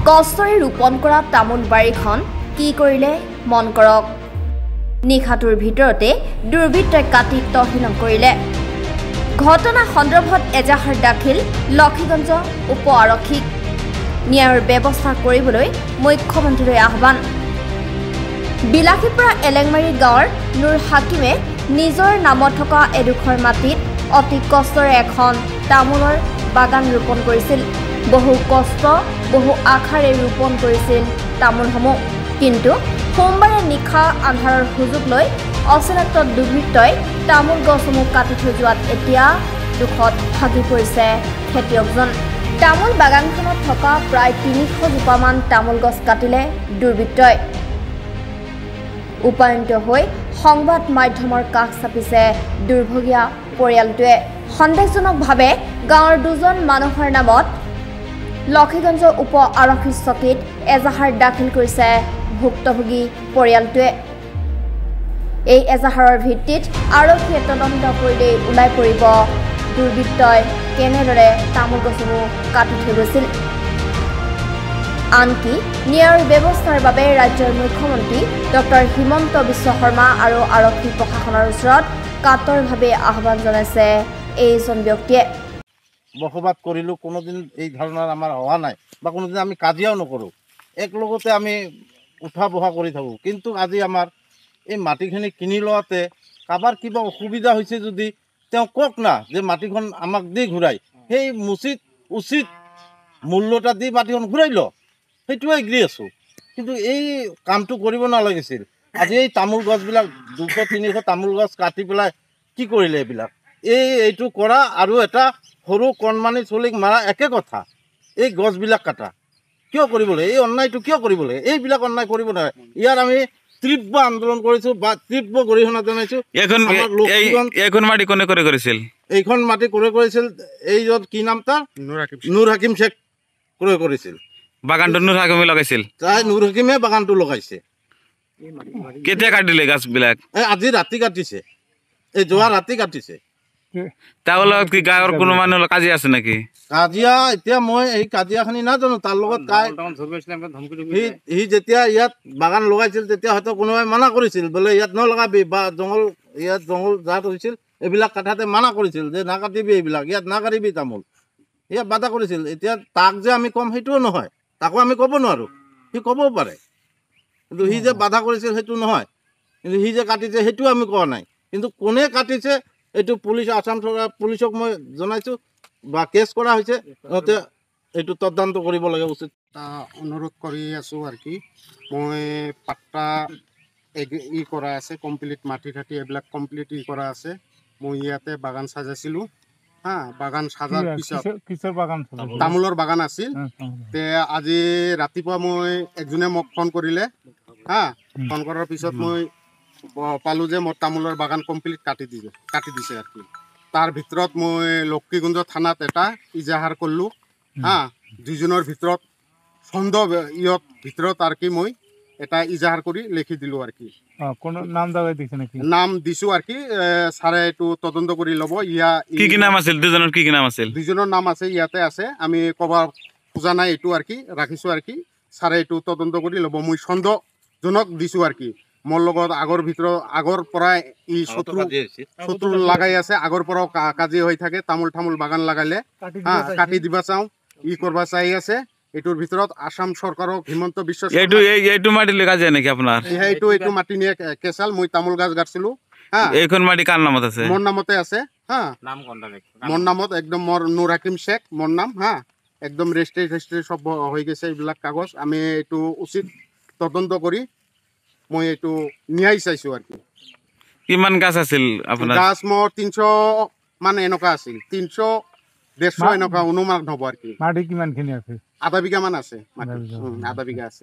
কষ্টৰে ৰোপণ কৰা তামোল বাৰীখন কি কৰিলে মন কৰক। নিশাটোৰ ভিতৰতে দুৰ্বৃত্তই কাটি তহিলং কৰিলে। ঘটনা সন্দৰ্ভত এজাহাৰ দাখিল লক্ষীগঞ্জ উপ আৰক্ষীক। ন্যায়ৰ ব্যৱস্থা কৰিবলৈ মুখ্যমন্ত্ৰীলৈ আহ্বান। বিলাসীপুৰা এলেংমাৰী গাঁৱৰ নুৰ হাকিমে নিজৰ নামত থকা এডোখৰ মাটিত অতি কষ্টৰে এখন তামোলৰ বাগান ৰোপণ কৰিছিল। বহু কষ্ট বহু আশাৰে ৰোপণ কৰিছিল তামোলসমূহ। কিন্তু সোমবাৰে নিশা আন্ধাৰৰ সুযোগ লৈ অচিনাক্ত দুৰ্বৃত্তই তামোল গছসমূহ কাটি থৈ যোৱাত এতিয়া দুখত ভাগি পৰিছে খেতিয়কজন। তামোল বাগানখনত থকা প্ৰায় ৩০০ জোপামান তামোল গছ কাটিলে দুৰ্বৃত্তই। উপায়ন্ত হৈ সংবাদ মাধ্যমৰ কাষ চাপিছে দুৰ্ভগীয়া পৰিয়ালটোৱে। সন্দেহজনকভাৱে গাঁৱৰ দুজন মানুহৰ নামত লক্ষীগঞ্জ উপ আৰক্ষী চকীত এজাহাৰ দাখিল কৰিছে ভুক্তভোগী পৰিয়ালটোৱে। এই এজাহাৰৰ ভিত্তিত আৰক্ষীয়ে তদন্ত কৰিলেই ওলাই পৰিব দুৰ্বৃত্তই কেনেদৰে তামোল গছসমূহ কাটি থৈ গৈছিল। আনকি ন্যায়ৰ ব্যৱস্থাৰ বাবে ৰাজ্যৰ মুখ্যমন্ত্ৰী ডক্টৰ হিমন্ত বিশ্ব শৰ্মা আৰু আৰক্ষী প্ৰশাসনৰ ওচৰত কাতৰভাৱে আহ্বান জনাইছে এইজন ব্যক্তিয়ে। বসবাস কৰিলোঁ, কোনোদিন এই ধাৰণাৰ আমাৰ হোৱা নাই বা কোনোদিন আমি কাজিয়াও নকৰোঁ, একেলগতে আমি উঠা বহা কৰি থাকোঁ। কিন্তু আজি আমাৰ এই মাটিখিনি কিনি লোৱাতে কাৰোবাৰ কিবা অসুবিধা হৈছে যদি তেওঁ কওক না, যে মাটিখন আমাক দি ঘূৰাই, সেই উচিত মূল্য এটা দি মাটিখন ঘূৰাই ল, সেইটোৱে এগ্ৰী আছোঁ। কিন্তু এই কামটো কৰিব নালাগিছিল। আজি এই তামোল গছবিলাক ২০০-৩০০ তামোল গছ কাটি পেলাই কি কৰিলে এইবিলাক? এইটো কৰা আৰু এটা সৰু কণমানি চলিক মাৰা একে কথা। এই গছবিলাক কাটা কিয় কৰিব লাগে? এই অন্যায়টো কিয় কৰিব লাগে? এইবিলাক অন্যায় কৰিব নোৱাৰে। ইয়াৰ আমি তীব্ৰ আন্দোলন কৰিছোঁ বা তীব্ৰ গৰিহণা জনাইছোঁ। এইখন মাটি কোনে কৰে কৰিছিল? এইখন মাটি কোনে কৰিছিল? এইজন কি নাম তাৰ? নুৰ হাকিম শেখ ক্ৰয় কৰিছিল। বাগানটো নুৰ হাকিমে লগাইছিল? তাই নুৰ হাকিমে বাগানটো লগাইছে। কেতিয়া কাটিলে গাছবিলাক? আজি ৰাতি কাটিছে, এই যোৱা ৰাতি কাটিছে। তাৰ লগত কি গাঁৱৰ কোনো মানুহৰ কাজিয়া আছে নেকি? কাজিয়া এতিয়া মই এই কাজিয়াখিনি নাজানো। তাৰ লগত সি যেতিয়া ইয়াত বাগান লগাইছিল তেতিয়া হয়তো কোনোবাই মানা কৰিছিল, বোলে ইয়াত নলগাবি, বা ইয়াত জংঘল জাত হৈছিল, এইবিলাক কাটাতে মানা কৰিছিল যে নাকাটিবি, এইবিলাক ইয়াত নাকাটিবি তামোল, ইয়াত বাধা কৰিছিল। এতিয়া তাক যে আমি ক'ম সেইটোও নহয়, তাকো আমি ক'ব নোৱাৰোঁ, সি ক'বও পাৰে। কিন্তু সি যে বাধা কৰিছিল সেইটো নহয়, কিন্তু সি যে কাটিছে সেইটোও আমি কোৱা নাই। কিন্তু কোনে কাটিছে এইটো আসাম চৰকাৰ পুলিচক মই জনাইছোঁ বা কেছ কৰা হৈছে, সিহঁতে এইটো তদন্ত কৰিব লাগে উচিত। অনুৰোধ কৰি আছোঁ আৰু কি, মই পাট্টা কৰা আছে, কমপ্লিট মাটি ঠাটি এইবিলাক কমপ্লিট কৰা আছে। মই ইয়াতে বাগান সাজাইছিলোঁ। বাগান সাজাৰ পিছত তামোলৰ বাগান আছিল। তে আজি ৰাতিপুৱা মই একজনে মোক ফোন কৰিলে। ফোন কৰাৰ পিছত মই পালোঁ যে মোৰ তামোলৰ বাগান কমপ্লিট কাটি দিছে আৰু কি। তাৰ ভিতৰত মই লক্ষীগঞ্জ থানাত এটা ইজাহাৰ কৰিলোঁ। দুজনৰ ভিতৰত সন্দেহ ভিতৰত আৰু কি মই এটা ইজাহাৰ কৰি লিখি দিলোঁ আৰু কি। নাম দিছোঁ আৰু কি, ছাৰে এইটো তদন্ত কৰি ল'ব। কি নাম আছিল দুজনৰ? কি নাম আছিল? দুজনৰ নাম আছে, ইয়াতে আছে, আমি ক'ব খোজা নাই এইটো আৰু কি, ৰাখিছোঁ আৰু কি। ছাৰে এইটো তদন্ত কৰি ল'ব। মই সন্দেহজনক দিছোঁ আৰু কি। মোৰ লগত আগৰ পৰাই ই শত্ৰু লগাই আছে, আগৰ পৰাও কাজিয়া হৈ থাকে। তামোল বাগান লগাইলে কাটি দিবা চাওঁ, ই কৰবা চাই আছে। এইটোৰ ভিতৰত আসাম চৰকাৰক হিমন্ত বিশ্ব এইটো মাটি কাজিয়া নেকি আপোনাৰ? এইটো মাটি নিয়ে কেঁচাল। মই তামোল গাছ গাড়ছিলো। এইখন মাটি কাৰ নামত আছে? মোৰ নামতে আছে। মোৰ নামত একদম মোৰ নুৰ হাকিম শেখ মোৰ নাম। একদম ৰেজিষ্ট্ৰি সব হৈ গৈছে এইবিলাক কাগজ। আমি এইটো উচিত তদন্ত কৰি মই এইটো ন্যায় চাইছোঁ আৰু কি। কিমান গাছ আছিল আপোনাৰ? গাছ মোৰ ৩০০ মান এনেকুৱা আছিল, ৩০০-১৫০ এনেকুৱা অনুমান হ'ব আৰু কি। মাটি কিমানখিনি আছে? আধা বিঘা মান আছে, আধা বিঘা আছে।